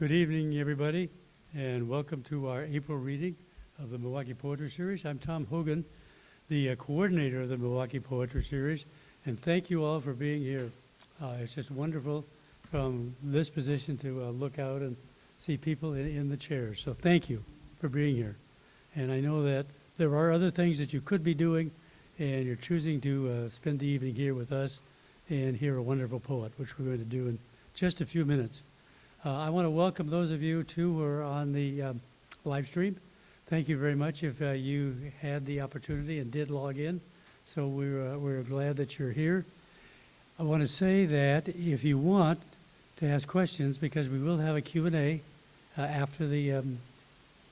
Good evening, everybody, and welcome to our April reading of the Milwaukie Poetry Series. I'm Tom Hogan, the coordinator of the Milwaukie Poetry Series, and thank you all for being here. It's just wonderful from this position to look out and see people in the chairs. So thank you for being here. And I know that there are other things that you could be doing, and you're choosing to spend the evening here with us and hear a wonderful poet, which we're going to do in just a few minutes. I want to welcome those of you, too, who are on the live stream. Thank you very much if you had the opportunity and did log in. So we're glad that you're here. I want to say that if you want to ask questions, because we will have a Q&A after the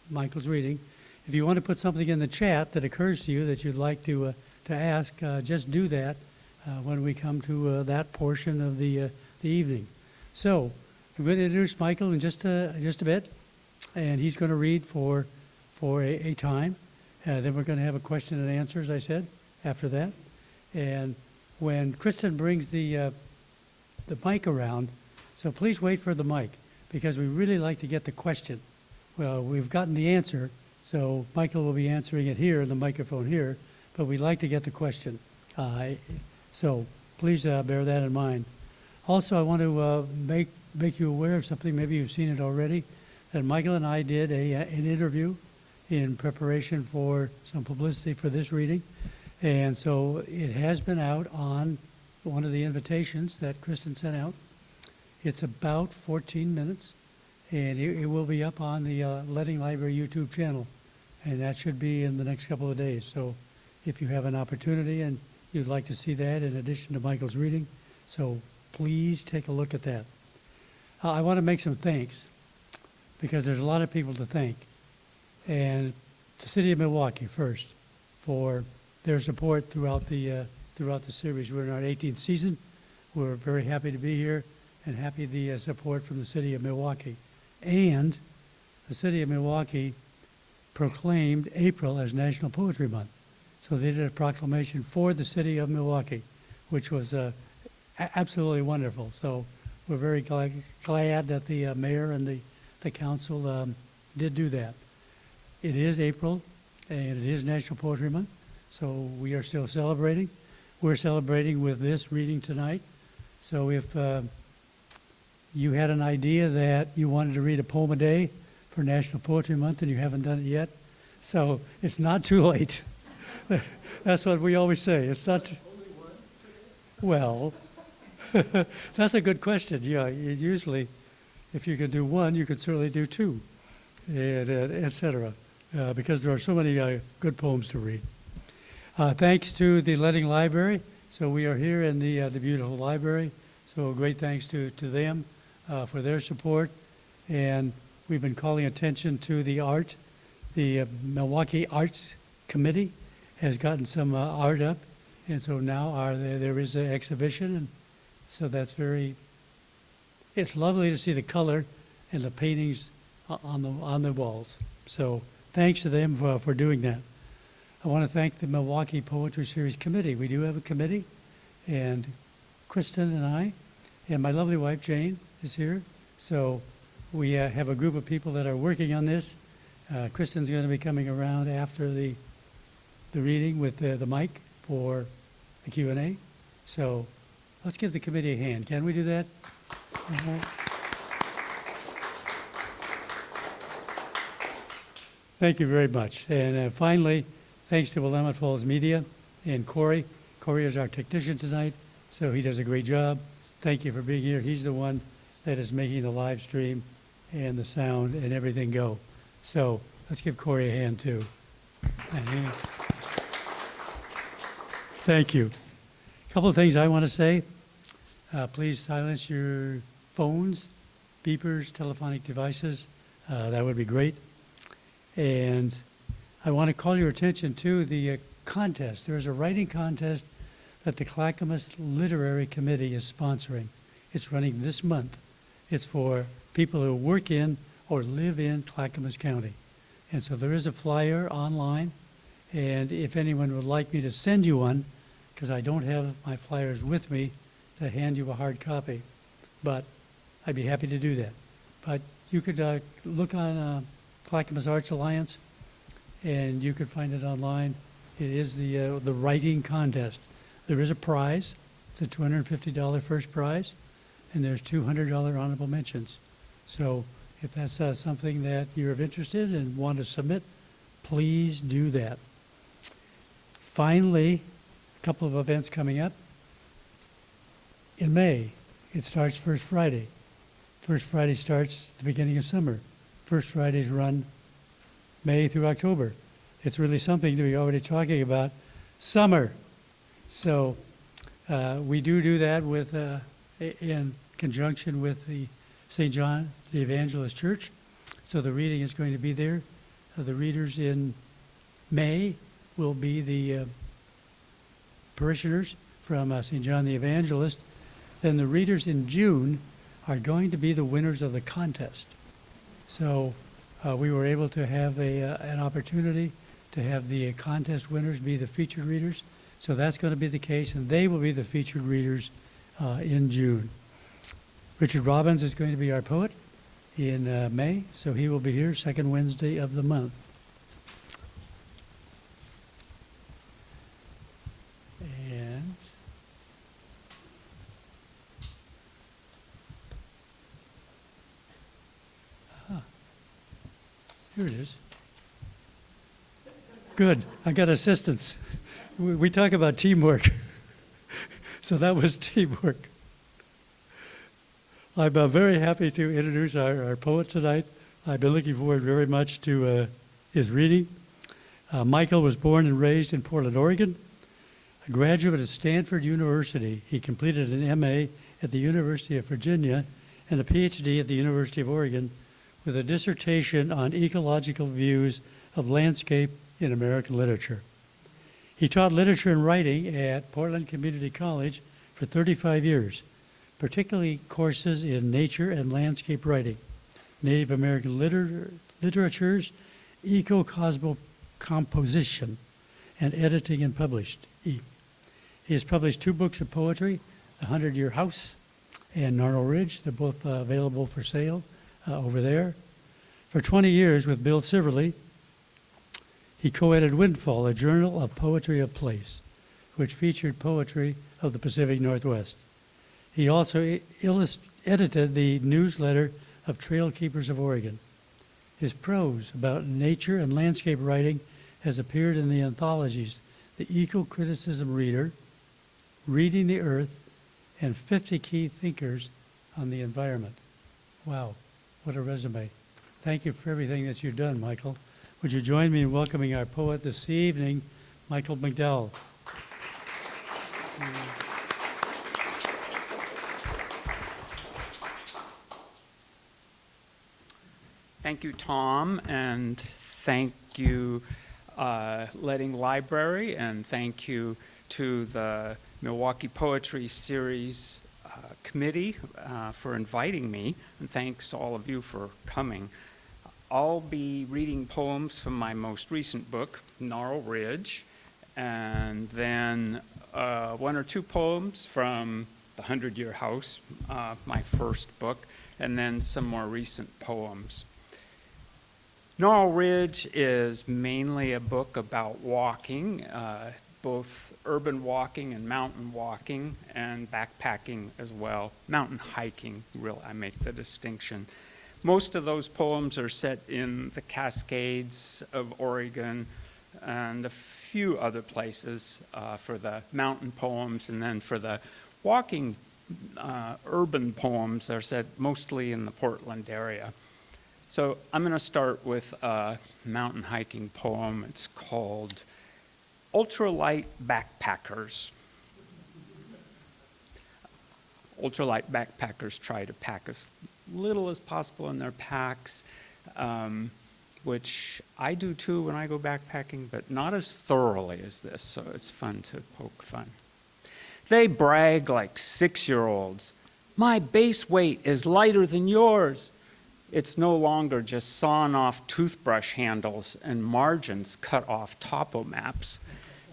Michael's reading, if you want to put something in the chat that occurs to you that you'd like to ask, just do that when we come to that portion of the evening. So I'm going to introduce Michael in just a bit, and he's going to read for a time. Then we're going to have a question and answer, as I said, after that. And when Kristen brings the mic around, so please wait for the mic, because we really like to get the question. Well, we've gotten the answer, so Michael will be answering it here in the microphone here, but we'd like to get the question. So please bear that in mind. Also, I want to make you aware of something, maybe you've seen it already, that Michael and I did an interview in preparation for some publicity for this reading. And so it has been out on one of the invitations that Kristen sent out. It's about 14 minutes, and it will be up on the Letting Library YouTube channel, and that should be in the next couple of days. So if you have an opportunity and you'd like to see that in addition to Michael's reading, so please take a look at that. I want to make some thanks, because there's a lot of people to thank. And the City of Milwaukie first for their support throughout the series. We're in our 18th season. We're very happy to be here and happy the support from the City of Milwaukie. And the City of Milwaukie proclaimed April as National Poetry Month. So they did a proclamation for the City of Milwaukie, which was absolutely wonderful. So we're very glad that the mayor and the council did do that. It is April, and it is National Poetry Month, so we are still celebrating. We're celebrating with this reading tonight. So if you had an idea that you wanted to read a poem a day for National Poetry Month and you haven't done it yet, so it's not too late. That's what we always say. It's not well, that's a good question. Yeah, usually, if you can do one, you can certainly do two, and etc. Because there are so many good poems to read. Thanks to the Letting Library. So we are here in the beautiful library. So great thanks to them for their support. And we've been calling attention to the art. The Milwaukie Arts Committee has gotten some art up, and so now there is an exhibition. And so that's it's lovely to see the color and the paintings on the walls. So thanks to them for doing that. I want to thank the Milwaukie Poetry Series Committee. We do have a committee, and Kristen and I, and my lovely wife Jane is here. So we have a group of people that are working on this. Kristen's going to be coming around after the reading with the mic for the Q&A. So let's give the committee a hand. Can we do that? Thank you very much. And finally, thanks to Willamette Falls Media and Corey. Corey is our technician tonight, so he does a great job. Thank you for being here. He's the one that is making the live stream and the sound and everything go. So let's give Corey a hand, too. Thank you. A couple of things I want to say. Please silence your phones, beepers, telephonic devices. That would be great. And I want to call your attention to the contest. There's a writing contest that the Clackamas Literary Committee is sponsoring. It's running this month. It's for people who work in or live in Clackamas County. And so there is a flyer online, and if anyone would like me to send you one, because I don't have my flyers with me to hand you a hard copy, but I'd be happy to do that. But you could look on Clackamas Arts Alliance, and you could find it online. It is the writing contest. There is a prize. It's a $250 first prize, and there's $200 honorable mentions. So if that's something that you're interested in and want to submit, please do that. Finally, a couple of events coming up. In May, it starts First Friday. First Friday starts at the beginning of summer. First Fridays run May through October. It's really something to be already talking about summer. So we do that with in conjunction with the St. John the Evangelist Church. So the reading is going to be there. The readers in May will be the parishioners from St. John the Evangelist. Then the readers in June are going to be the winners of the contest. So we were able to have an opportunity to have the contest winners be the featured readers. So that's going to be the case, and they will be the featured readers in June. Richard Robbins is going to be our poet in May, so he will be here second Wednesday of the month. And here it is. Good, I got assistance. We talk about teamwork. So that was teamwork. I'm very happy to introduce our poet tonight. I've been looking forward very much to his reading. Michael was born and raised in Portland, Oregon. A graduate of Stanford University, he completed an MA at the University of Virginia and a PhD at the University of Oregon with a dissertation on ecological views of landscape in American literature. He taught literature and writing at Portland Community College for 35 years, particularly courses in nature and landscape writing, Native American literatures, eco-cosmocomposition, and editing and published. He has published 2 books of poetry, The 100-Year House and Gnarl Ridge. They're both available for sale over there. For 20 years with Bill Siverly, he co-edited Windfall, a journal of poetry of place, which featured poetry of the Pacific Northwest. He also edited the newsletter of Trail Keepers of Oregon. His prose about nature and landscape writing has appeared in the anthologies The Eco-Criticism Reader, Reading the Earth, and 50 Key Thinkers on the Environment. Wow, what a resume. Thank you for everything that you've done, Michael. Would you join me in welcoming our poet this evening, Michael Mcdowell. Thank you, Tom, and thank you, Letting Library, and thank you to the Milwaukie Poetry Series Committee for inviting me, and thanks to all of you for coming. I'll be reading poems from my most recent book, Gnarl Ridge, and then 1 or 2 poems from The 100-Year House, my first book, and then some more recent poems. Gnarl Ridge is mainly a book about walking, both urban walking and mountain walking, and backpacking as well. Mountain hiking, really, I make the distinction. Most of those poems are set in the Cascades of Oregon and a few other places for the mountain poems, and then for the walking urban poems, they're set mostly in the Portland area. So I'm going to start with a mountain hiking poem. It's called Ultralight Backpackers. Ultralight backpackers try to pack as little as possible in their packs, which I do too when I go backpacking, but not as thoroughly as this, so it's fun to poke fun. They brag like 6-year-olds. My base weight is lighter than yours. It's no longer just sawn off toothbrush handles and margins cut off topo maps.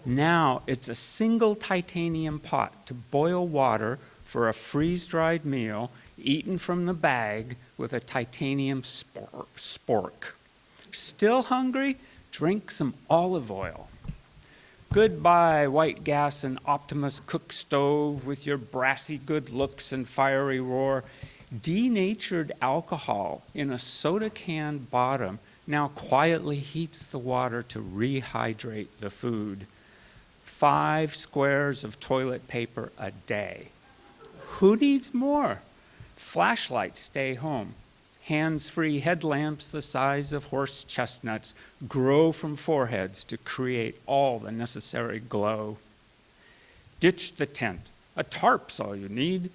Now it's a single titanium pot to boil water for a freeze-dried meal eaten from the bag with a titanium spork. Still hungry? Drink some olive oil. Goodbye, white gas and Optimus cook stove with your brassy good looks and fiery roar. Denatured alcohol in a soda can bottom now quietly heats the water to rehydrate the food. 5 squares of toilet paper a day. Who needs more? Flashlights stay home. Hands-free headlamps the size of horse chestnuts grow from foreheads to create all the necessary glow. Ditch the tent. A tarp's all you need.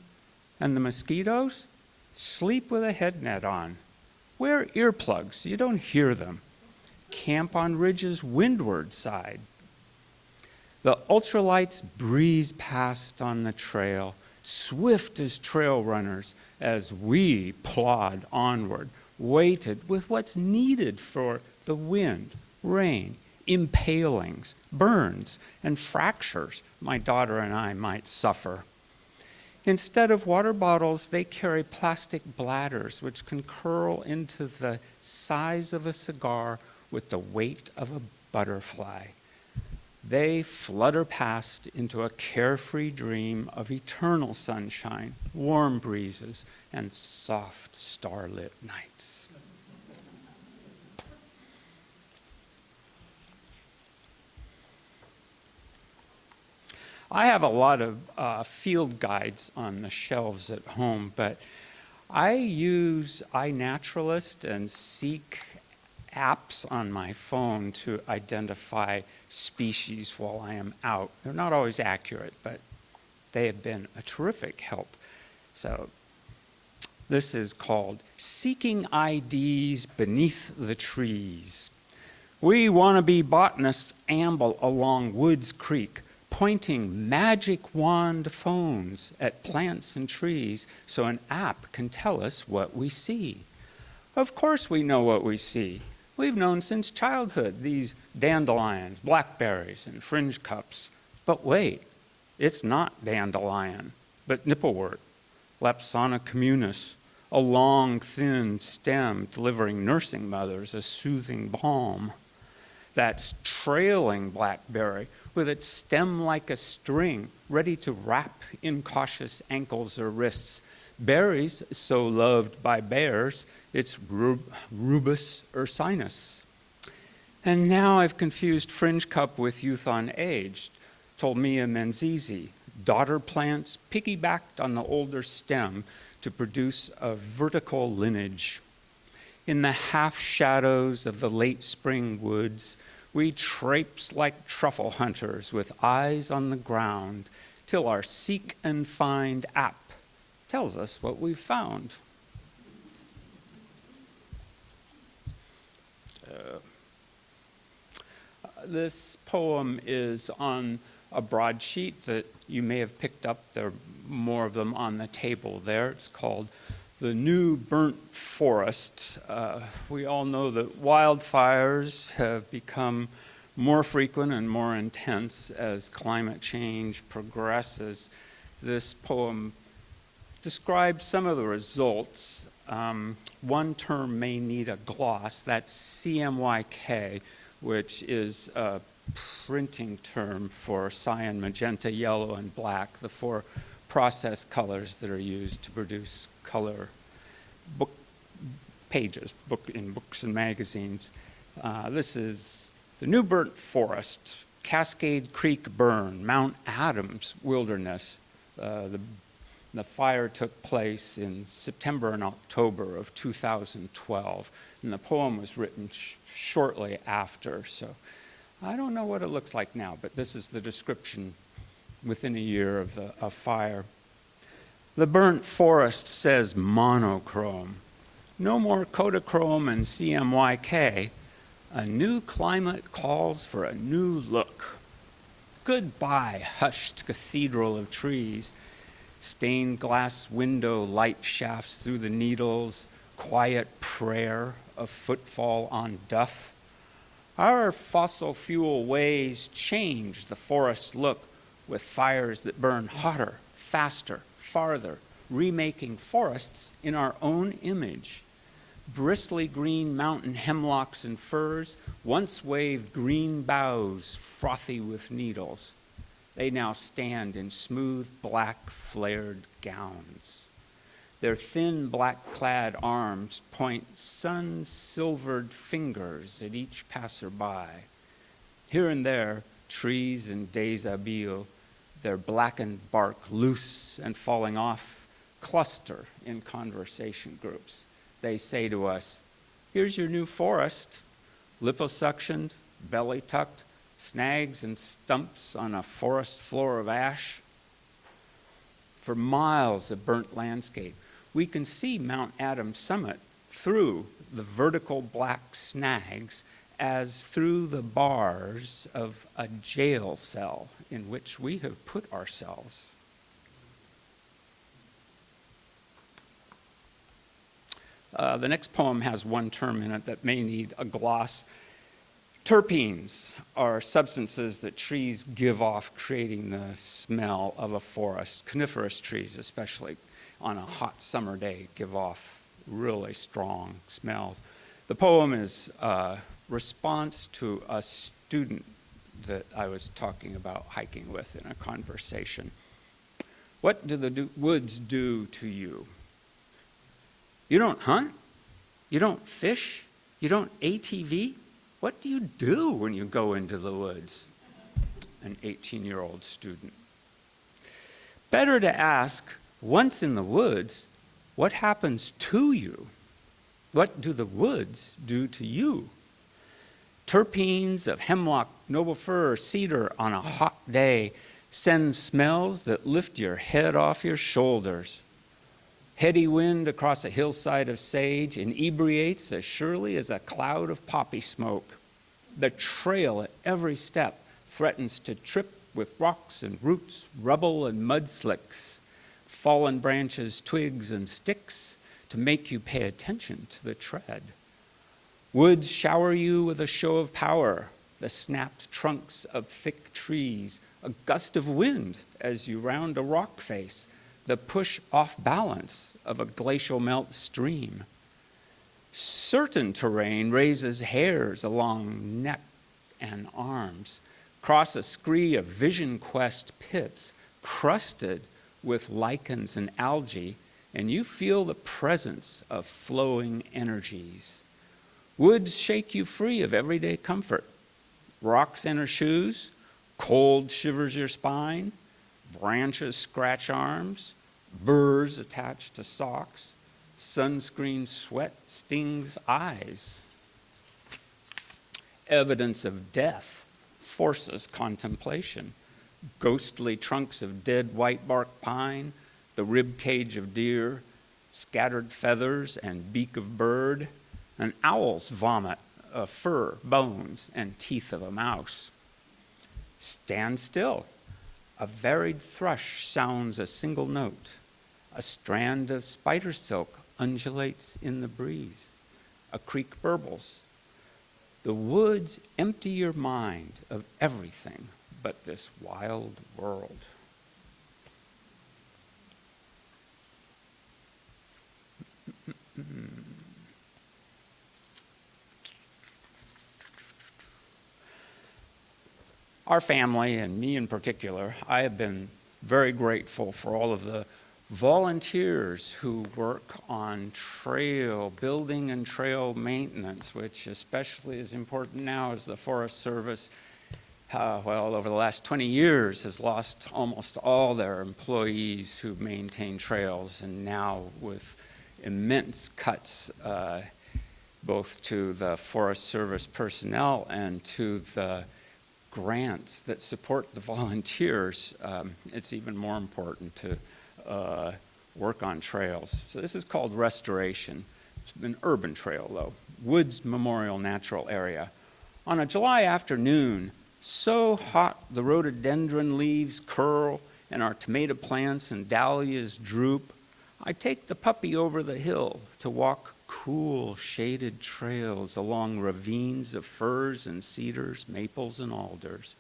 And the mosquitoes? Sleep with a head net on. Wear earplugs so you don't hear them. Camp on ridge's windward side. The ultralights breeze past on the trail, swift as trail runners, as we plod onward, weighted with what's needed for the wind, rain, impalings, burns, and fractures my daughter and I might suffer. Instead of water bottles, they carry plastic bladders which can curl into the size of a cigar with the weight of a butterfly. They flutter past into a carefree dream of eternal sunshine, warm breezes, and soft starlit nights. I have a lot of field guides on the shelves at home, but I use iNaturalist and Seek apps on my phone to identify species while I am out. They're not always accurate, but they have been a terrific help. So this is called Seeking IDs Beneath the Trees. We wannabe botanists amble along Woods Creek, pointing magic wand phones at plants and trees so an app can tell us what we see. Of course we know what we see. We've known since childhood these dandelions, blackberries, and fringe cups. But wait, it's not dandelion, but nipplewort, Lapsana communis, a long, thin stem delivering nursing mothers a soothing balm. That's trailing blackberry with its stem like a string, ready to wrap incautious ankles or wrists. Berries so loved by bears, it's Rubus ursinus. And now I've confused fringe cup with youth on age, told Mia Menzizi. Daughter plants piggybacked on the older stem to produce a vertical lineage. In the half shadows of the late spring woods, we traipse like truffle hunters with eyes on the ground till our seek and find app tells us what we've found. This poem is on a broadsheet that you may have picked up. There are more of them on the table there. It's called The New Burnt Forest. We all know that wildfires have become more frequent and more intense as climate change progresses. This poem describes some of the results. One term may need a gloss. That's CMYK, which is a printing term for cyan, magenta, yellow, and black, the 4 process colors that are used to produce color book pages, in books and magazines. This is the New Burnt Forest, Cascade Creek Burn, Mount Adams Wilderness. The fire took place in September and October of 2012, and the poem was written shortly after. So I don't know what it looks like now, but this is the description within a year of the fire. The burnt forest says monochrome. No more Kodachrome and CMYK. A new climate calls for a new look. Goodbye, hushed cathedral of trees. Stained glass window light shafts through the needles, quiet prayer of footfall on duff. Our fossil fuel ways change the forest look with fires that burn hotter, faster, farther, remaking forests in our own image. Bristly green mountain hemlocks and firs once waved green boughs frothy with needles. They now stand in smooth black flared gowns. Their thin black-clad arms point sun-silvered fingers at each passerby. Here and there, trees and déshabille, their blackened bark loose and falling off, cluster in conversation groups. They say to us, "Here's your new forest, liposuctioned, belly-tucked, snags and stumps on a forest floor of ash." For miles of burnt landscape, we can see Mount Adams summit through the vertical black snags as through the bars of a jail cell in which we have put ourselves. The next poem has one term in it that may need a gloss. Terpenes are substances that trees give off, creating the smell of a forest. Coniferous trees, especially on a hot summer day, give off really strong smells. The poem is a response to a student that I was talking about hiking with in a conversation. What do the woods do to you? You don't hunt? You don't fish? You don't ATV? What do you do when you go into the woods? An 18-year-old student. Better to ask, once in the woods, what happens to you? What do the woods do to you? Terpenes of hemlock, noble fir, or cedar on a hot day send smells that lift your head off your shoulders. Heady wind across a hillside of sage inebriates as surely as a cloud of poppy smoke. The trail at every step threatens to trip with rocks and roots, rubble and mudslicks, fallen branches, twigs, and sticks to make you pay attention to the tread. Woods shower you with a show of power, the snapped trunks of thick trees, a gust of wind as you round a rock face, the push off balance of a glacial melt stream. Certain terrain raises hairs along neck and arms, cross a scree of vision quest pits crusted with lichens and algae, and you feel the presence of flowing energies. Woods shake you free of everyday comfort. Rocks enter shoes, cold shivers your spine, branches scratch arms, burrs attached to socks, sunscreen sweat stings eyes. Evidence of death forces contemplation. Ghostly trunks of dead white bark pine, the rib cage of deer, scattered feathers and beak of bird, an owl's vomit of fur, bones, and teeth of a mouse. Stand still. A varied thrush sounds a single note. A strand of spider silk undulates in the breeze. A creek burbles. The woods empty your mind of everything but this wild world. Our family, and me in particular, I have been very grateful for all of the volunteers who work on trail building and trail maintenance, which especially is important now as the Forest Service, over the last 20 years has lost almost all their employees who maintain trails, and now with immense cuts both to the Forest Service personnel and to the grants that support the volunteers, it's even more important to work on trails. So this is called restoration. It's an urban trail, though. Woods Memorial Natural Area. On a July afternoon, so hot the rhododendron leaves curl and our tomato plants and dahlias droop, I take the puppy over the hill to walk cool, shaded trails along ravines of firs and cedars, maples and alders.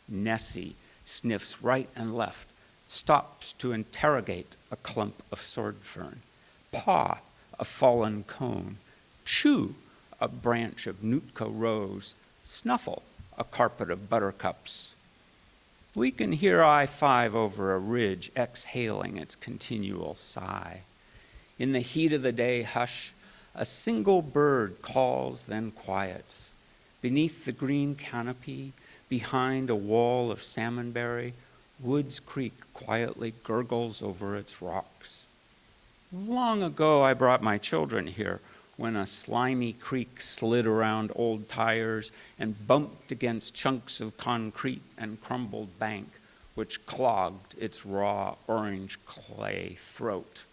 Nessie sniffs right and left, stops to interrogate a clump of sword fern, paw a fallen cone, chew a branch of Nootka rose, snuffle a carpet of buttercups. We can hear I-5 over a ridge exhaling its continual sigh. In the heat of the day hush, a single bird calls, then quiets. Beneath the green canopy, behind a wall of salmonberry, Woods Creek quietly gurgles over its rocks. Long ago I brought my children here when a slimy creek slid around old tires and bumped against chunks of concrete and crumbled bank, which clogged its raw orange clay throat.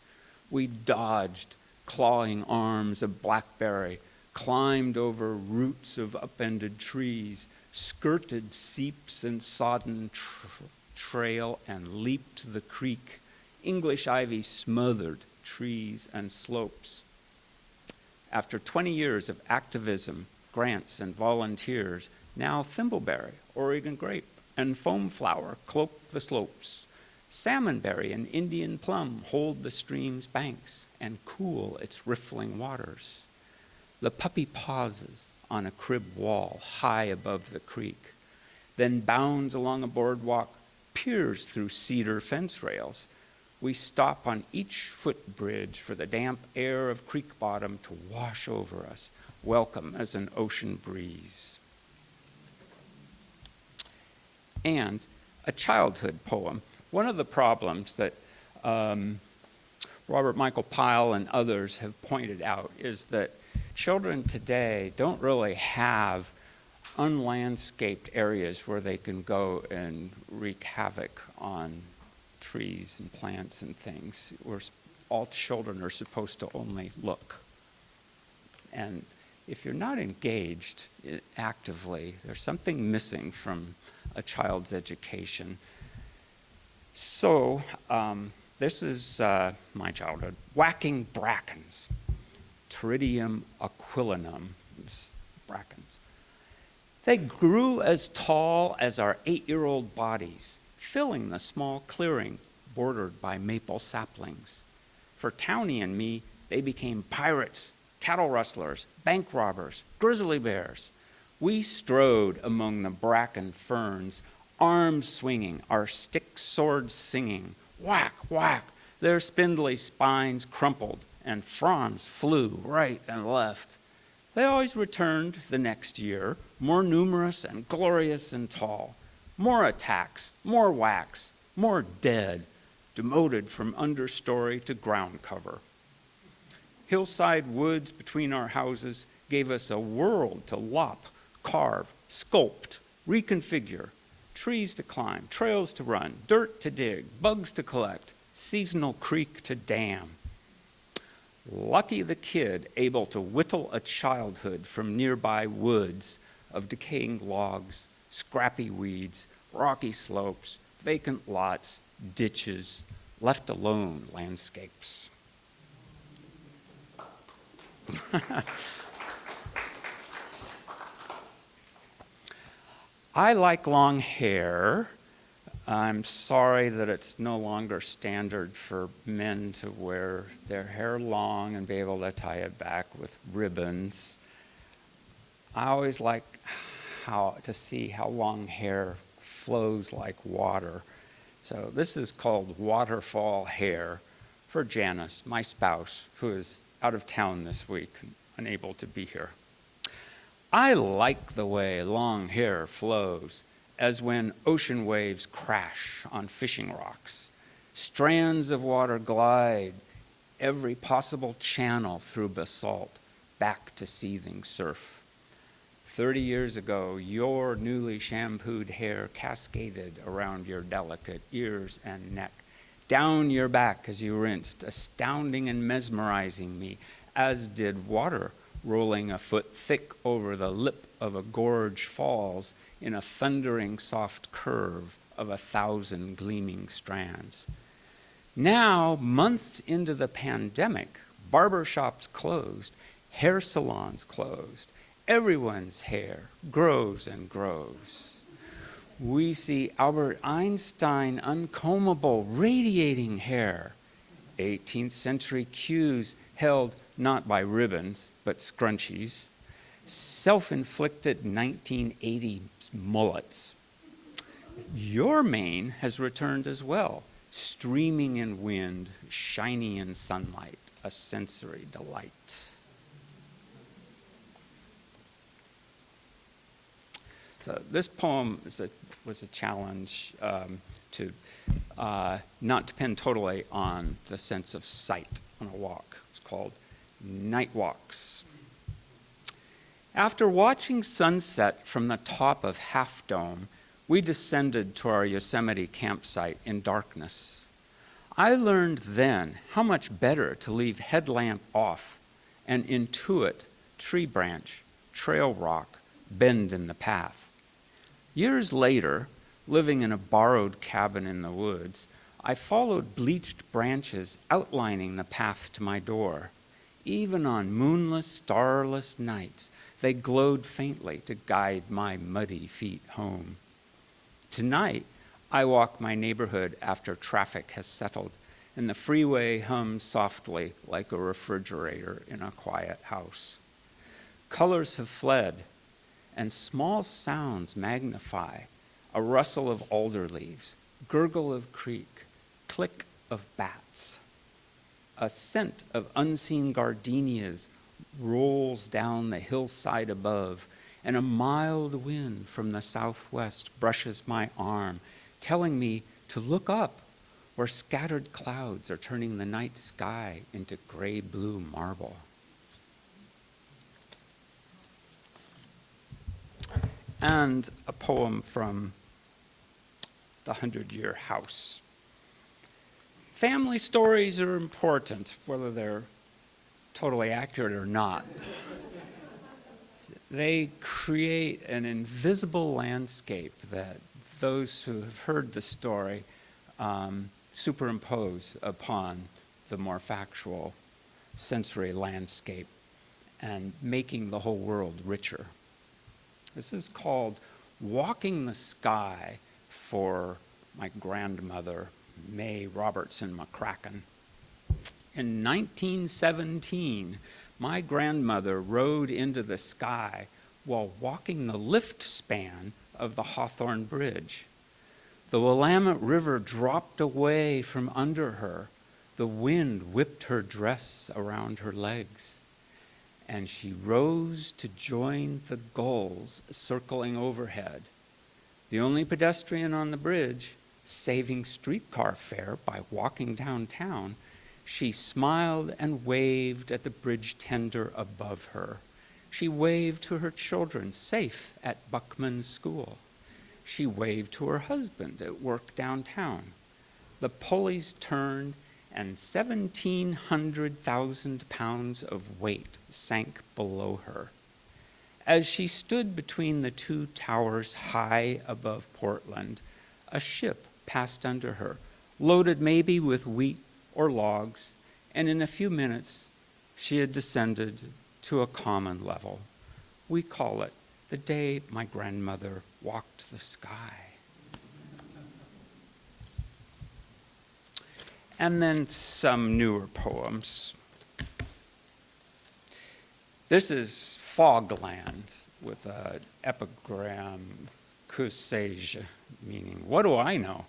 We dodged clawing arms of blackberry, climbed over roots of upended trees, skirted seeps and sodden trail, and leaped the creek. English ivy smothered trees and slopes. After 20 years of activism, grants, and volunteers, now thimbleberry, Oregon grape, and foam flower cloak the slopes. Salmonberry and Indian plum hold the stream's banks and cool its riffling waters. The puppy pauses on a crib wall high above the creek, then bounds along a boardwalk, peers through cedar fence rails. We stop on each footbridge for the damp air of creek bottom to wash over us, welcome as an ocean breeze. And a childhood poem. One of the problems that Robert Michael Pyle and others have pointed out is that children today don't really have unlandscaped areas where they can go and wreak havoc on trees and plants and things, where all children are supposed to only look. And if you're not engaged actively, there's something missing from a child's education. So this is my childhood. Whacking brackens, Pteridium aquilinum, brackens. They grew as tall as our 8-year-old bodies, filling the small clearing bordered by maple saplings. For Townie and me, they became pirates, cattle rustlers, bank robbers, grizzly bears. We strode among the bracken ferns, arms swinging, our stick swords singing. Whack, whack, their spindly spines crumpled, and fronds flew right and left. They always returned the next year, more numerous and glorious and tall. More attacks, more whacks, more dead, demoted from understory to ground cover. Hillside woods between our houses gave us a world to lop, carve, sculpt, reconfigure. Trees to climb, trails to run, dirt to dig, bugs to collect, seasonal creek to dam. Lucky the kid able to whittle a childhood from nearby woods of decaying logs, scrappy weeds, rocky slopes, vacant lots, ditches, left alone landscapes. I like long hair. I'm sorry that it's no longer standard for men to wear their hair long and be able to tie it back with ribbons. I always like to see how long hair flows like water. So this is called waterfall hair for Janice, my spouse, who is out of town this week, unable to be here. I like the way long hair flows, as when ocean waves crash on fishing rocks. Strands of water glide every possible channel through basalt back to seething surf. 30 years ago, your newly shampooed hair cascaded around your delicate ears and neck, down your back as you rinsed, astounding and mesmerizing me, as did water rolling a foot thick over the lip of a gorge falls in a thundering soft curve of 1,000 gleaming strands. Now, months into the pandemic, barbershops closed, hair salons closed. Everyone's hair grows and grows. we see Albert Einstein uncombable, radiating hair. 18th century cues held not by ribbons, but scrunchies. Self-inflicted 1980s mullets. Your mane has returned as well, streaming in wind, shiny in sunlight, a sensory delight. So this poem was a challenge to not depend totally on the sense of sight on a walk. It's called Night Walks. After watching sunset from the top of Half Dome, we descended to our Yosemite campsite in darkness. I learned then how much better to leave headlamp off and intuit tree branch, trail rock, bend in the path. Years later, living in a borrowed cabin in the woods, I followed bleached branches outlining the path to my door. Even on moonless, starless nights, they glowed faintly to guide my muddy feet home. Tonight, I walk my neighborhood after traffic has settled, and the freeway hums softly like a refrigerator in a quiet house. Colors have fled, and small sounds magnify: a rustle of alder leaves, gurgle of creek, click of bats. A scent of unseen gardenias rolls down the hillside above, and a mild wind from the southwest brushes my arm, telling me to look up, where scattered clouds are turning the night sky into gray-blue marble. And a poem from The 100-Year House. Family stories are important, whether they're totally accurate or not. They create an invisible landscape that those who have heard the story superimpose upon the more factual sensory landscape, and making the whole world richer. This is called Walking the Sky for my grandmother, May Robertson McCracken. In 1917, my grandmother rode into the sky while walking the lift span of the Hawthorne Bridge. The Willamette River dropped away from under her. The wind whipped her dress around her legs, and she rose to join the gulls circling overhead. The only pedestrian on the bridge, saving streetcar fare by walking downtown, she smiled and waved at the bridge tender above her. She waved to her children safe at Buckman's school. She waved to her husband at work downtown. The pulleys turned, and 1,700,000 pounds of weight sank below her. As she stood between the two towers high above Portland, a ship passed under her, loaded maybe with wheat or logs, and in a few minutes she had descended to a common level. We call it the day my grandmother walked the sky. And then some newer poems. This is Fogland with an epigram, que sais-je, meaning, what do I know?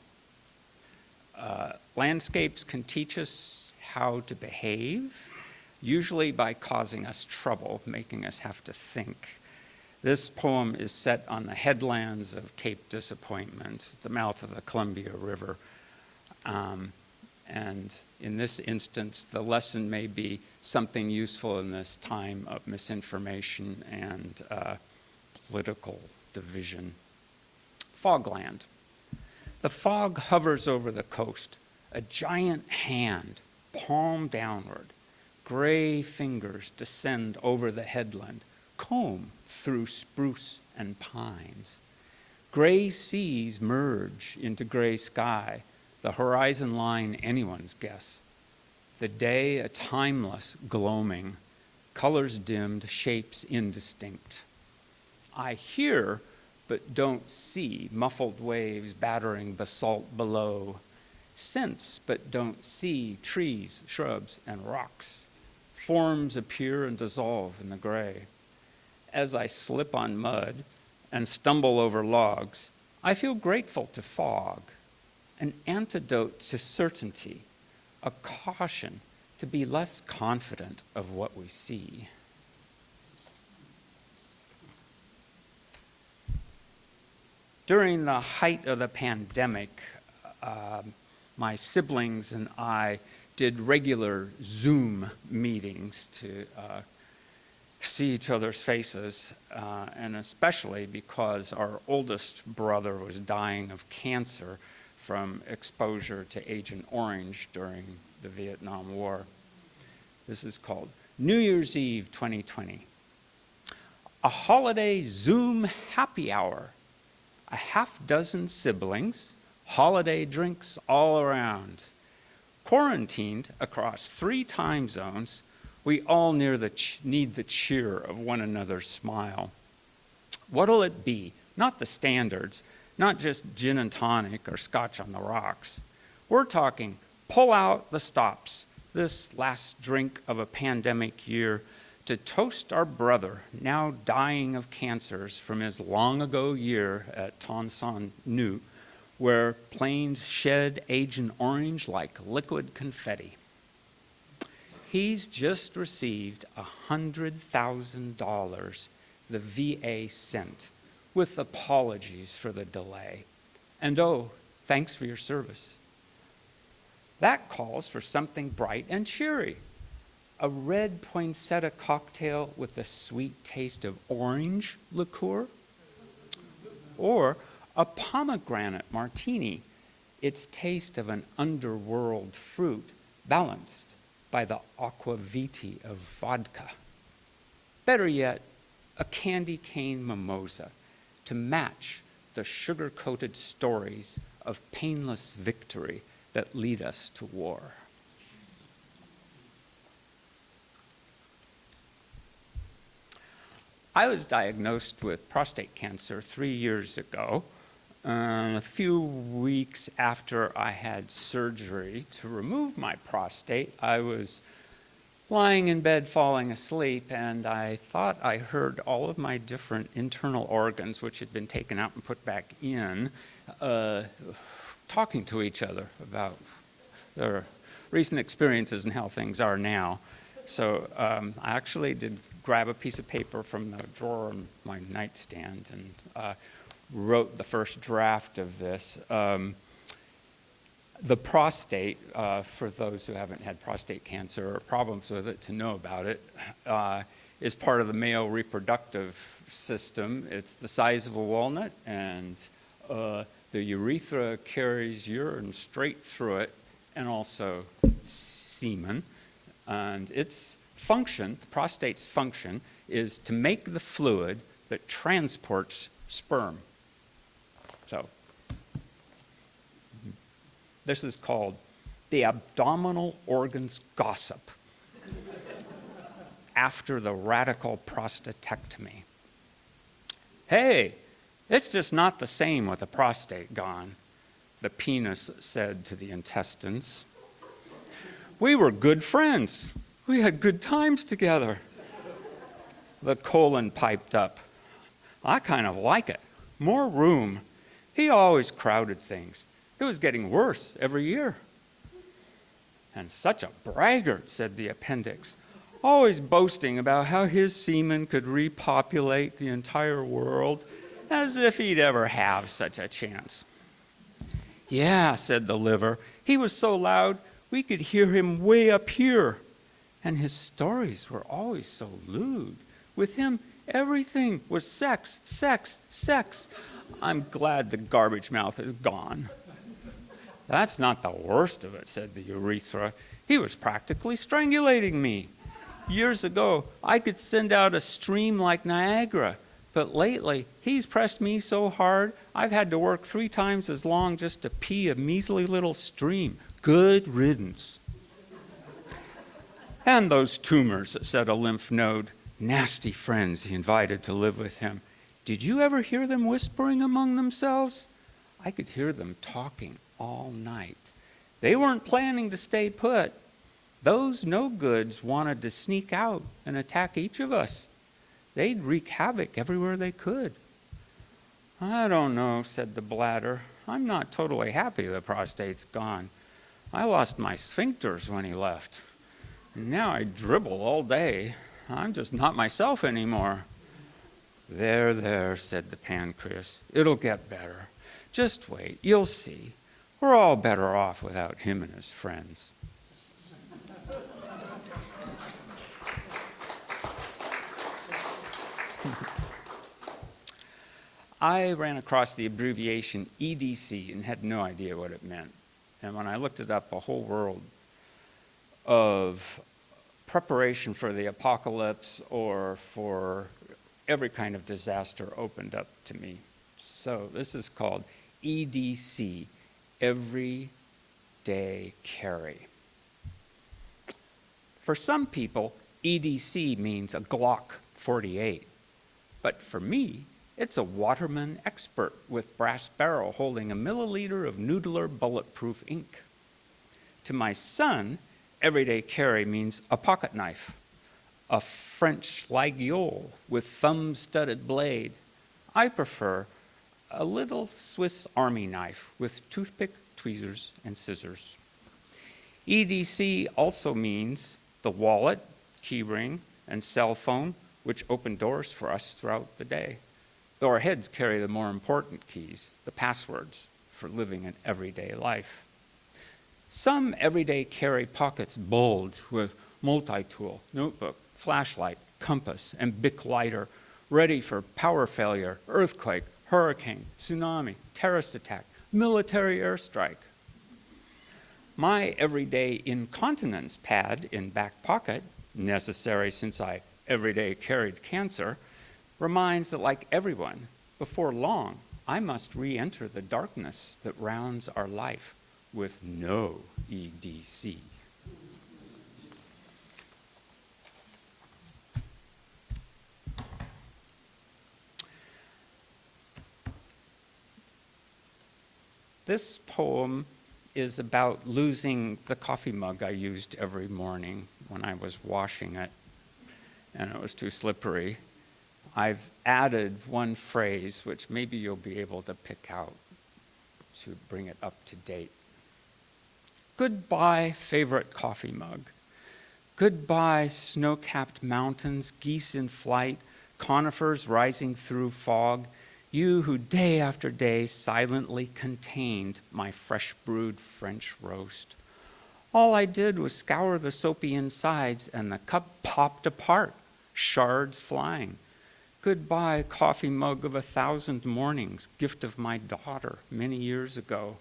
Landscapes can teach us how to behave, usually by causing us trouble, making us have to think. This poem is set on the headlands of Cape Disappointment, the mouth of the Columbia River. And in this instance, the lesson may be something useful in this time of misinformation and political division. Fogland. The fog hovers over the coast, a giant hand, palm downward. Gray fingers descend over the headland, comb through spruce and pines. Gray seas merge into gray sky, the horizon line anyone's guess. The day a timeless gloaming, colors dimmed, shapes indistinct. I hear but don't see muffled waves battering basalt below. Sense, but don't see trees, shrubs, and rocks. Forms appear and dissolve in the gray. As I slip on mud and stumble over logs, I feel grateful to fog, an antidote to certainty, a caution to be less confident of what we see. During the height of the pandemic, my siblings and I did regular Zoom meetings to see each other's faces, and especially because our oldest brother was dying of cancer from exposure to Agent Orange during the Vietnam War. This is called New Year's Eve 2020. A holiday Zoom happy hour. A half dozen siblings, holiday drinks all around. Quarantined across 3 time zones, we all need the cheer of one another's smile. What'll it be? Not the standards, not just gin and tonic or scotch on the rocks. We're talking pull out the stops, this last drink of a pandemic year, to toast our brother, now dying of cancers from his long ago year at Ton Son Nu, where planes shed Agent Orange like liquid confetti. He's just received $100,000 the VA sent, with apologies for the delay. And oh, thanks for your service. That calls for something bright and cheery. A red poinsettia cocktail with the sweet taste of orange liqueur, or a pomegranate martini, its taste of an underworld fruit balanced by the aquaviti of vodka. Better yet, a candy cane mimosa to match the sugar-coated stories of painless victory that lead us to war. I was diagnosed with prostate cancer 3 years ago. A few weeks after I had surgery to remove my prostate, I was lying in bed falling asleep, and I thought I heard all of my different internal organs, which had been taken out and put back in, talking to each other about their recent experiences and how things are now. So I actually did grab a piece of paper from the drawer in my nightstand and wrote the first draft of this. The prostate, for those who haven't had prostate cancer or problems with it to know about it, is part of the male reproductive system. It's the size of a walnut, and the urethra carries urine straight through it, and also semen. And its function, the prostate's function, is to make the fluid that transports sperm. So, this is called the abdominal organs gossip after the radical prostatectomy. Hey, it's just not the same with the prostate gone, the penis said to the intestines. We were good friends. We had good times together. The colon piped up. I kind of like it. More room. He always crowded things. It was getting worse every year. And such a braggart, said the appendix, always boasting about how his semen could repopulate the entire world, as if he'd ever have such a chance. Yeah, said the liver, he was so loud we could hear him way up here. And his stories were always so lewd. With him, everything was sex, sex, sex. I'm glad the garbage mouth is gone. That's not the worst of it, said the urethra. He was practically strangulating me. Years ago, I could send out a stream like Niagara, but lately, he's pressed me so hard, I've had to work 3 times as long just to pee a measly little stream. Good riddance. And those tumors, said a lymph node, nasty friends he invited to live with him. Did you ever hear them whispering among themselves? I could hear them talking all night. They weren't planning to stay put. Those no-goods wanted to sneak out and attack each of us. They'd wreak havoc everywhere they could. I don't know, said the bladder. I'm not totally happy the prostate's gone. I lost my sphincters when he left. And now I dribble all day. I'm just not myself anymore. There, said the pancreas. It'll get better. Just wait, you'll see. We're all better off without him and his friends. I ran across the abbreviation EDC and had no idea what it meant. And when I looked it up, a whole world of preparation for the apocalypse or for every kind of disaster opened up to me. So this is called EDC, Everyday Carry. For some people, EDC means a Glock 48. But for me, it's a Waterman expert with brass barrel holding a milliliter of Noodler bulletproof ink. To my son, everyday carry means a pocket knife, a French laguiole with thumb-studded blade. I prefer a little Swiss Army knife with toothpick, tweezers, and scissors. EDC also means the wallet, keyring, and cell phone, which open doors for us throughout the day. Though our heads carry the more important keys, the passwords for living an everyday life. Some everyday carry pockets bulge with multi-tool, notebook, flashlight, compass, and Bic lighter, ready for power failure, earthquake, hurricane, tsunami, terrorist attack, military airstrike. My everyday incontinence pad in back pocket, necessary since I everyday carried cancer, reminds that like everyone, before long, I must re-enter the darkness that rounds our life with no EDC. This poem is about losing the coffee mug I used every morning when I was washing it, and it was too slippery. I've added one phrase, which maybe you'll be able to pick out to bring it up to date. Goodbye, favorite coffee mug. Goodbye, snow-capped mountains, geese in flight, conifers rising through fog, you who day after day silently contained my fresh-brewed French roast. All I did was scour the soapy insides, and the cup popped apart, shards flying. Goodbye, coffee mug of 1,000 mornings, gift of my daughter many years ago.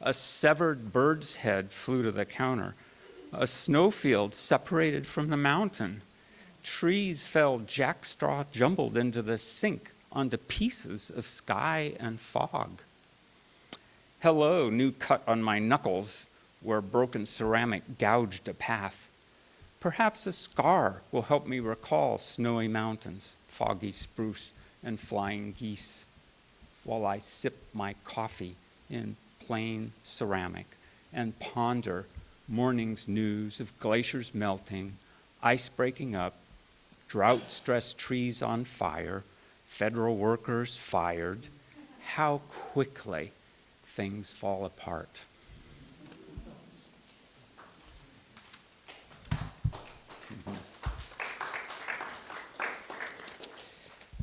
A severed bird's head flew to the counter. A snowfield separated from the mountain. Trees fell jackstraw jumbled into the sink onto pieces of sky and fog. Hello, new cut on my knuckles where broken ceramic gouged a path. Perhaps a scar will help me recall snowy mountains, foggy spruce, and flying geese, while I sip my coffee in plain ceramic and ponder morning's news of glaciers melting, ice breaking up, drought-stressed trees on fire, federal workers fired, how quickly things fall apart.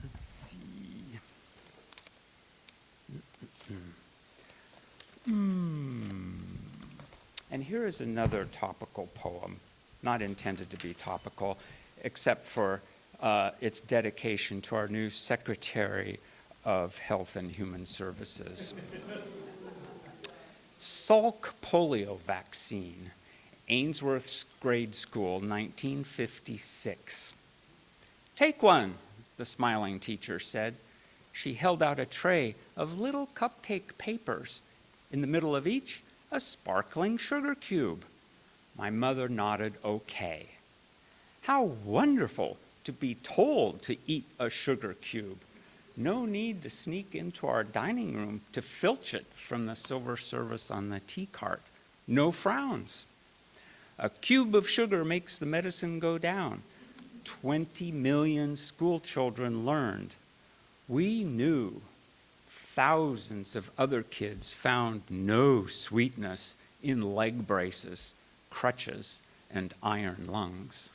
Let's see. And here is another topical poem, not intended to be topical, except for its dedication to our new Secretary of Health and Human Services. Salk polio vaccine, Ainsworth's grade school, 1956. Take one, the smiling teacher said. She held out a tray of little cupcake papers. In the middle of each, a sparkling sugar cube. My mother nodded okay. How wonderful to be told to eat a sugar cube. No need to sneak into our dining room to filch it from the silver service on the tea cart. No frowns. A cube of sugar makes the medicine go down. 20 million school children learned. We knew thousands of other kids found no sweetness in leg braces, crutches, and iron lungs.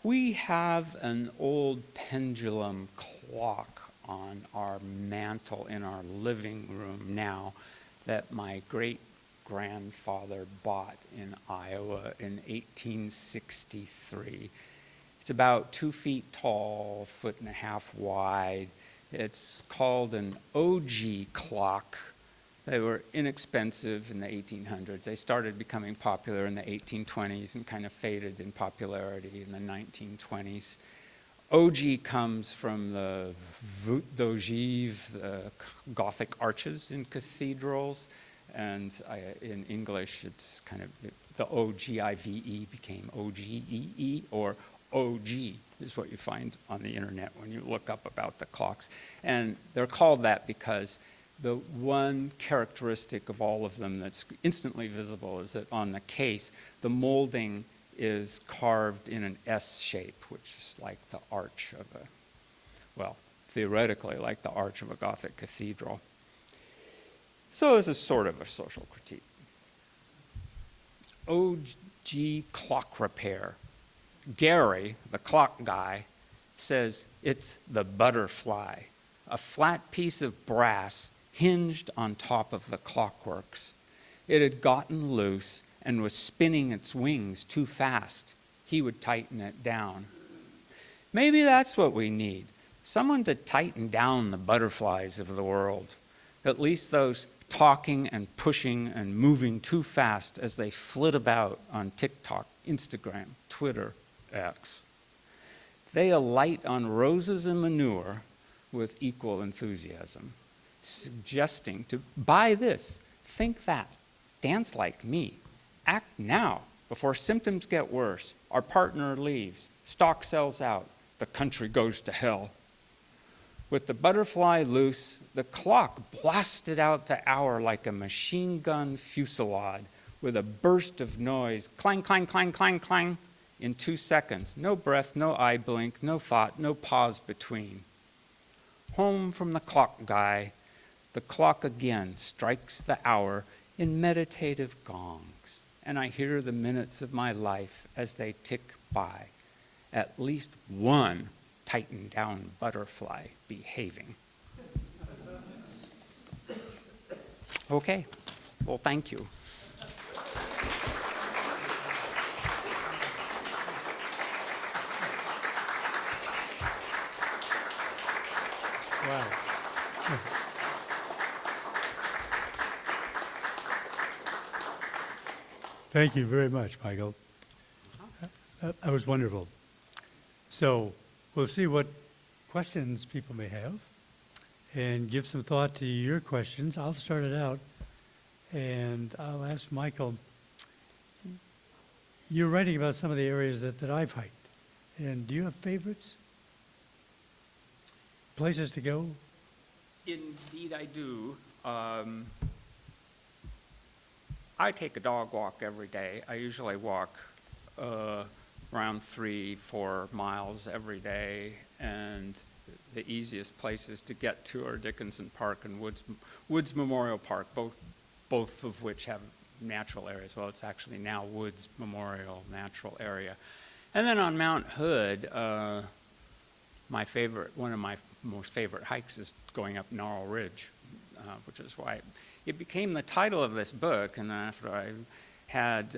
We have an old pendulum clock on our mantle in our living room now that my great-grandfather bought in Iowa in 1863. It's about 2 feet tall, 1.5 feet wide. It's called an OG clock. They were inexpensive in the 1800s. They started becoming popular in the 1820s and kind of faded in popularity in the 1920s. OG comes from the voûte d'ogive, the Gothic arches in cathedrals, and in English it's kind of, the O-G-I-V-E became O-G-E-E, or OG is what you find on the internet when you look up about the clocks. And they're called that because the one characteristic of all of them that's instantly visible is that on the case, the molding is carved in an S shape, which is like the arch of a, well, theoretically like the arch of a Gothic cathedral. So this is sort of a social critique. OG clock repair. Gary, the clock guy, says it's the butterfly, a flat piece of brass hinged on top of the clockworks. It had gotten loose and was spinning its wings too fast. He would tighten it down. Maybe that's what we need, someone to tighten down the butterflies of the world, at least those talking and pushing and moving too fast as they flit about on TikTok, Instagram, Twitter, X. They alight on roses and manure with equal enthusiasm, suggesting to buy this, think that, dance like me, act now before symptoms get worse, our partner leaves, stock sells out, the country goes to hell. With the butterfly loose, the clock blasted out the hour like a machine gun fusillade with a burst of noise, clang, clang, clang, clang, clang, in 2 seconds. No breath, no eye blink, no thought, no pause between. Home from the clock guy, the clock again strikes the hour in meditative gongs, and I hear the minutes of my life as they tick by, at least one tightened down butterfly behaving. Okay, well, thank you. Wow. Thank you very much, Michael. That was wonderful. So we'll see what questions people may have and give some thought to your questions. I'll start it out, and I'll ask Michael, you're writing about some of the areas that I've hiked, and do you have favorites? Places to go? Indeed, I do. I take a dog walk every day. I usually walk around 3-4 miles every day, and the easiest places to get to are Dickinson Park and Woods Memorial Park, both of which have natural areas. Well, it's actually now Woods Memorial Natural Area. And then on Mount Hood, one of my most favorite hikes is going up Gnarl Ridge, which is why it became the title of this book. And after I had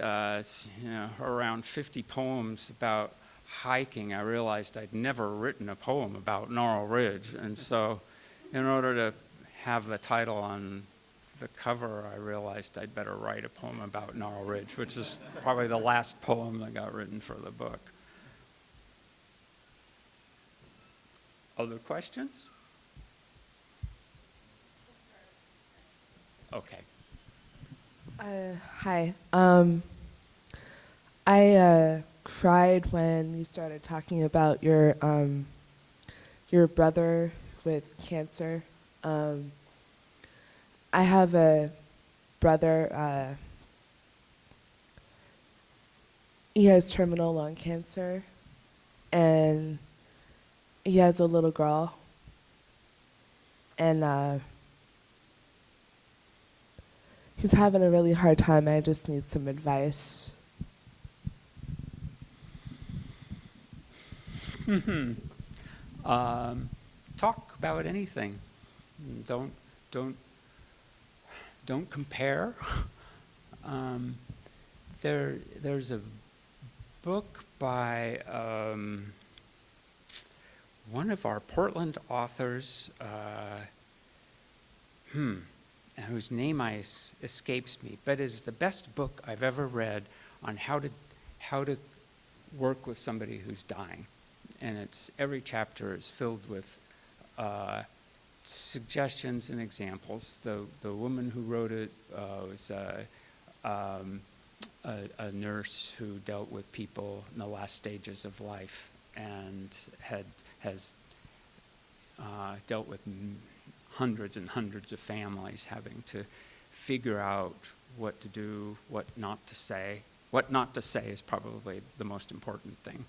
around 50 poems about hiking, I realized I'd never written a poem about Gnarl Ridge. And so in order to have the title on the cover, I realized I'd better write a poem about Gnarl Ridge, which is probably the last poem that got written for the book. Other questions? Okay. Hi. I cried when you started talking about your brother with cancer. I have a brother. He has terminal lung cancer, and he has a little girl. And he's having a really hard time. I just need some advice. Talk about anything. Don't compare. There's a book by one of our Portland authors, whose name escapes me, but it is the best book I've ever read on how to work with somebody who's dying. And every chapter is filled with suggestions and examples. The woman who wrote it was a nurse who dealt with people in the last stages of life and has dealt with hundreds and hundreds of families having to figure out what to do, what not to say. What not to say is probably the most important thing.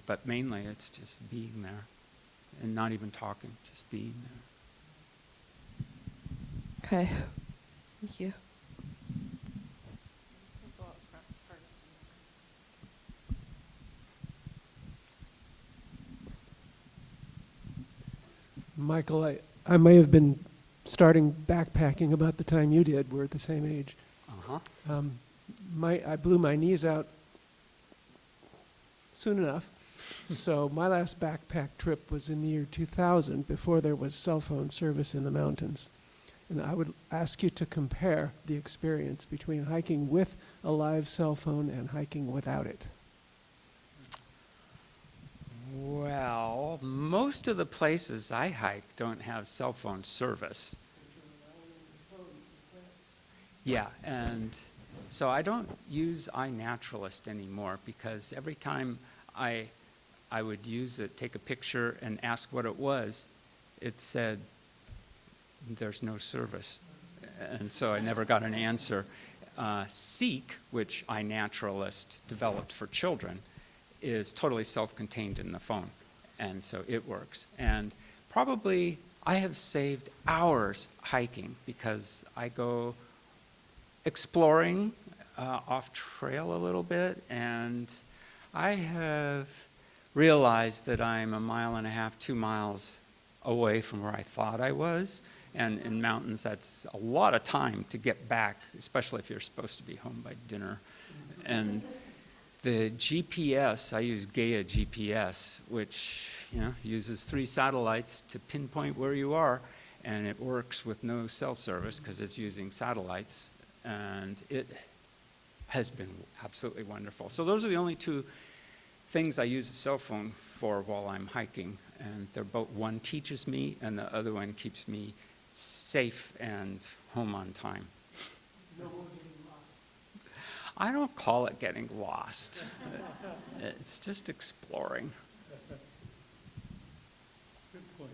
But mainly it's just being there and not even talking, just being there. Okay. Thank you. Michael, I may have been starting backpacking about the time you did. We're at the same age. Uh-huh. I blew my knees out soon enough. So my last backpack trip was in the year 2000, before there was cell phone service in the mountains. And I would ask you to compare the experience between hiking with a live cell phone and hiking without it. Well, most of the places I hike don't have cell phone service. Yeah, and so I don't use iNaturalist anymore because every time I would use it, take a picture and ask what it was, it said there's no service. And so I never got an answer. Seek, which iNaturalist developed for children, is totally self-contained in the phone. And so it works. And probably I have saved hours hiking because I go exploring off trail a little bit, and I have realized that I'm 1.5 miles, 2 miles away from where I thought I was. And in mountains, that's a lot of time to get back, especially if you're supposed to be home by dinner. And the GPS, I use Gaia GPS, which uses 3 satellites to pinpoint where you are, and it works with no cell service because it's using satellites, and it has been absolutely wonderful. So those are the only 2 things I use a cell phone for while I'm hiking, and they're both, one teaches me and the other one keeps me safe and home on time. No more getting lost. I don't call it getting lost. It's just exploring. Good point.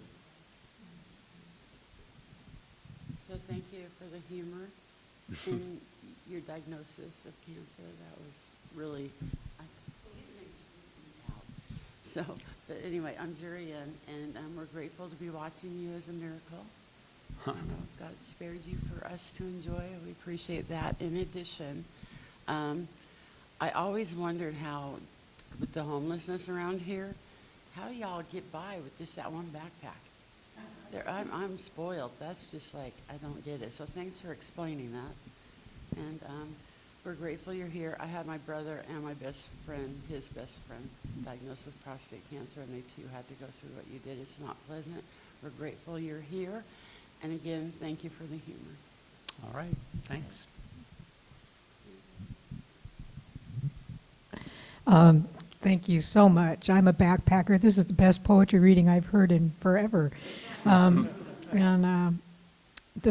So thank you for the humor in your diagnosis of cancer. That was really, these things freak me out. So, but anyway, I'm Jurian, and we're grateful to be watching you as a miracle. You know, God spared you for us to enjoy. We appreciate that. In addition, I always wondered how, with the homelessness around here, how y'all get by with just that one backpack. I'm spoiled. That's just like, I don't get it. So thanks for explaining that. And we're grateful you're here. I had my brother and my best friend, his best friend, diagnosed with prostate cancer, and they too had to go through what you did. It's not pleasant. We're grateful you're here. And again, thank you for the humor. All right, thanks. Thank you so much. I'm a backpacker. This is the best poetry reading I've heard in forever. The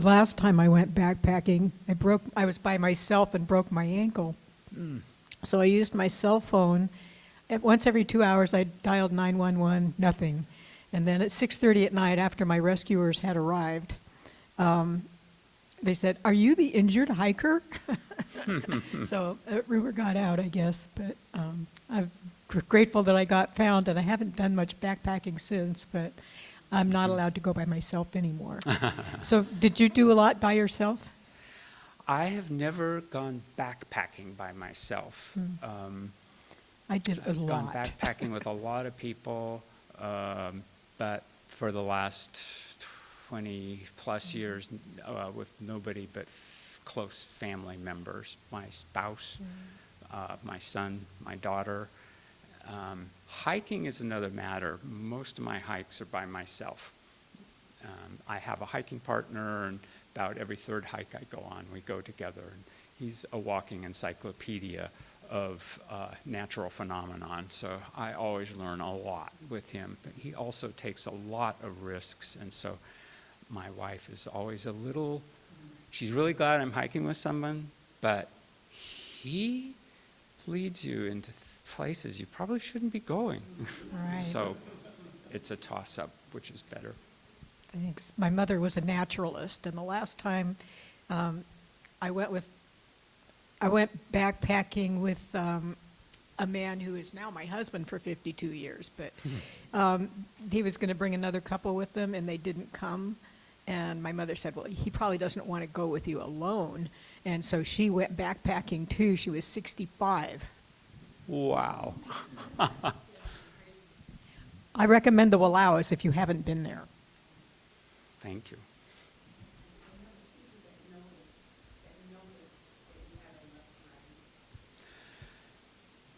last time I went backpacking, I was by myself and broke my ankle. So I used my cell phone. Once every 2 hours, I dialed 911, nothing. And then at 6:30 at night, after my rescuers had arrived, they said, "Are you the injured hiker?" So rumor got out, I guess. But I'm grateful that I got found, and I haven't done much backpacking since, but I'm not allowed to go by myself anymore. So did you do a lot by yourself? I have never gone backpacking by myself. I did a I've gone lot. backpacking with a lot of people, but for the last 20 plus years with nobody but close family members, my spouse, my son, my daughter. Hiking is another matter. Most of my hikes are by myself. I have a hiking partner, and about every third hike I go on, we go together. And he's a walking encyclopedia of natural phenomenon, so I always learn a lot with him. But he also takes a lot of risks, and so my wife is always a little, she's really glad I'm hiking with someone, but he leads you into places you probably shouldn't be going. Right. So it's a toss-up, which is better. Thanks. My mother was a naturalist, and the last time I went backpacking with a man who is now my husband for 52 years, but he was going to bring another couple with him, and they didn't come. And my mother said, "Well, he probably doesn't want to go with you alone." And so she went backpacking too. She was 65. Wow. I recommend the Wallowas if you haven't been there. Thank you.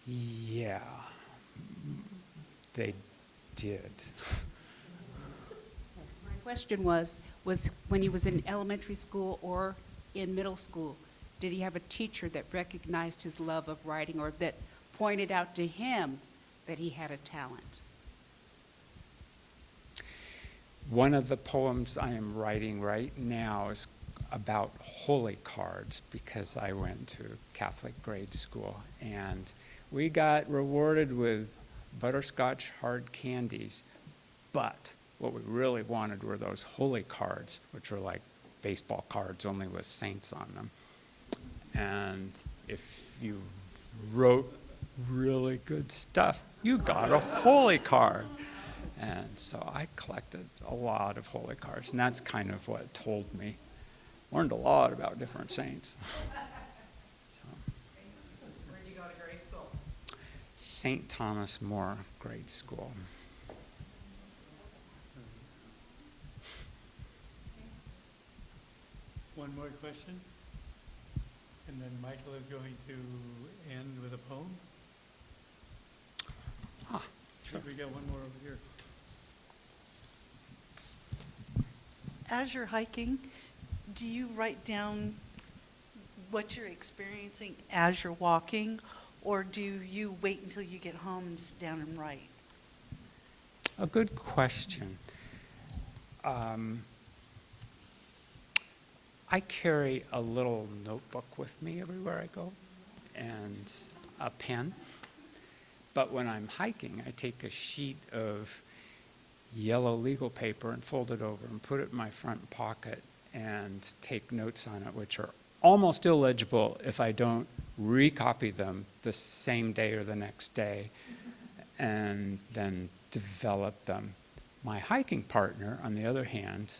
Yeah, they did. My question was when he was in elementary school or in middle school, did he have a teacher that recognized his love of writing or that pointed out to him that he had a talent? One of the poems I am writing right now is about holy cards, because I went to Catholic grade school and we got rewarded with butterscotch hard candies, but what we really wanted were those holy cards, which were like baseball cards only with saints on them. And if you wrote really good stuff, you got a holy card. And so I collected a lot of holy cards, and that's kind of what told me. Learned a lot about different saints. So. Where did you go to grade school? St. Thomas More Grade School. One more question, and then Michael is going to end with a poem. Ah, sure. We got one more over here. As you're hiking, do you write down what you're experiencing as you're walking, or do you wait until you get home and sit down and write? A good question. I carry a little notebook with me everywhere I go and a pen. But when I'm hiking, I take a sheet of yellow legal paper and fold it over and put it in my front pocket and take notes on it, which are almost illegible if I don't recopy them the same day or the next day and then develop them. My hiking partner, on the other hand,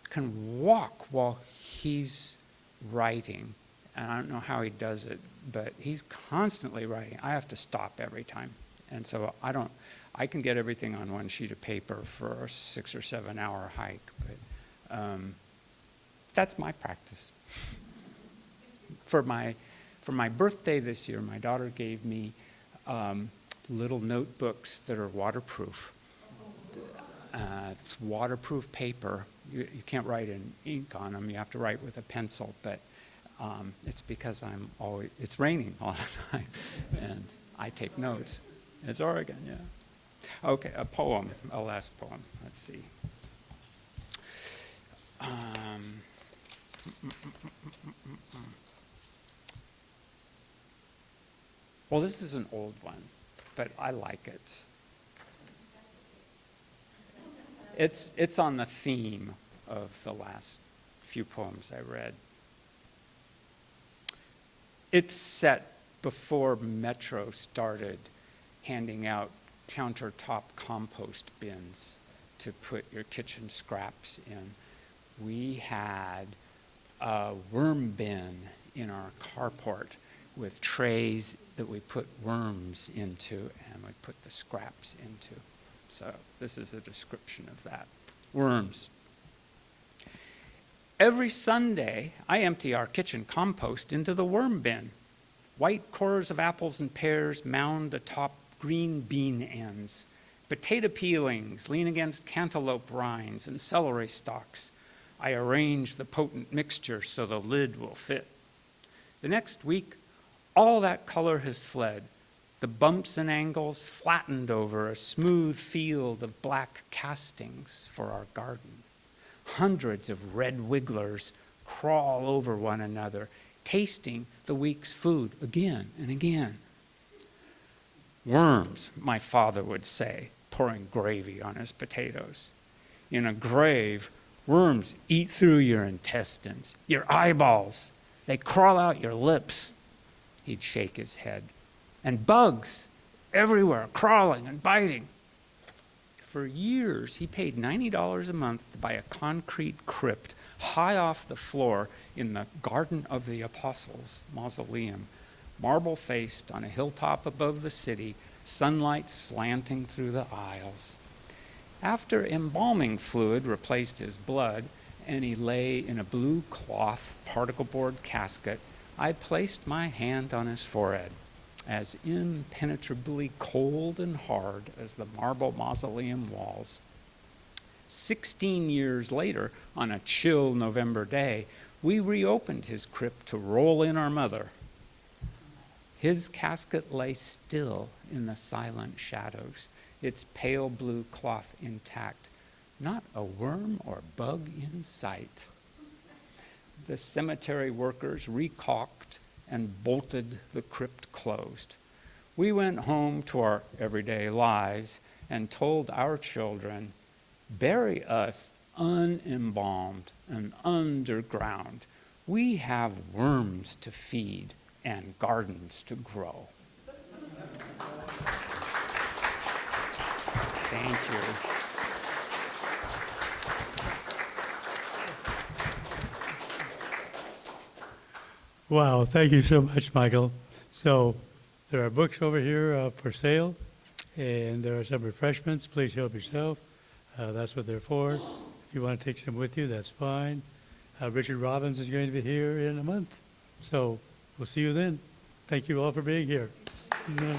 can walk while he's writing. And I don't know how he does it, but he's constantly writing. I have to stop every time. And so I can get everything on one sheet of paper for a 6 or 7 hour hike, but that's my practice. For my birthday this year, my daughter gave me little notebooks that are waterproof. It's waterproof paper. You can't write in ink on them. You have to write with a pencil, but it's because it's raining all the time, and I take notes. It's Oregon, yeah. Okay, a poem, a last poem. Let's see. Well, this is an old one, but I like it. It's on the theme of the last few poems I read. It's set before Metro started handing out countertop compost bins to put your kitchen scraps in. We had a worm bin in our carport with trays that we put worms into and we put the scraps into. So this is a description of that. Worms. Every Sunday, I empty our kitchen compost into the worm bin. White cores of apples and pears mound atop green bean ends. Potato peelings lean against cantaloupe rinds and celery stalks. I arrange the potent mixture so the lid will fit. The next week, all that color has fled. The bumps and angles flattened over a smooth field of black castings for our garden. Hundreds of red wigglers crawl over one another, tasting the week's food again and again. Worms, my father would say, pouring gravy on his potatoes. In a grave, worms eat through your intestines, your eyeballs. They crawl out your lips. He'd shake his head. And bugs everywhere, crawling and biting. For years, he paid $90 a month to buy a concrete crypt high off the floor in the Garden of the Apostles mausoleum, marble-faced on a hilltop above the city, sunlight slanting through the aisles. After embalming fluid replaced his blood and he lay in a blue cloth particle board casket, I placed my hand on his forehead, as impenetrably cold and hard as the marble mausoleum walls. 16 years later, on a chill November day, we reopened his crypt to roll in our mother. His casket lay still in the silent shadows, its pale blue cloth intact, not a worm or bug in sight. The cemetery workers recaulked and bolted the crypt closed. We went home to our everyday lives and told our children, bury us unembalmed and underground. We have worms to feed and gardens to grow. Thank you. Wow, thank you so much, Michael. So there are books over here for sale, and there are some refreshments. Please help yourself. That's what they're for. If you want to take some with you, that's fine. Richard Robbins is going to be here in a month. So we'll see you then. Thank you all for being here. Yeah.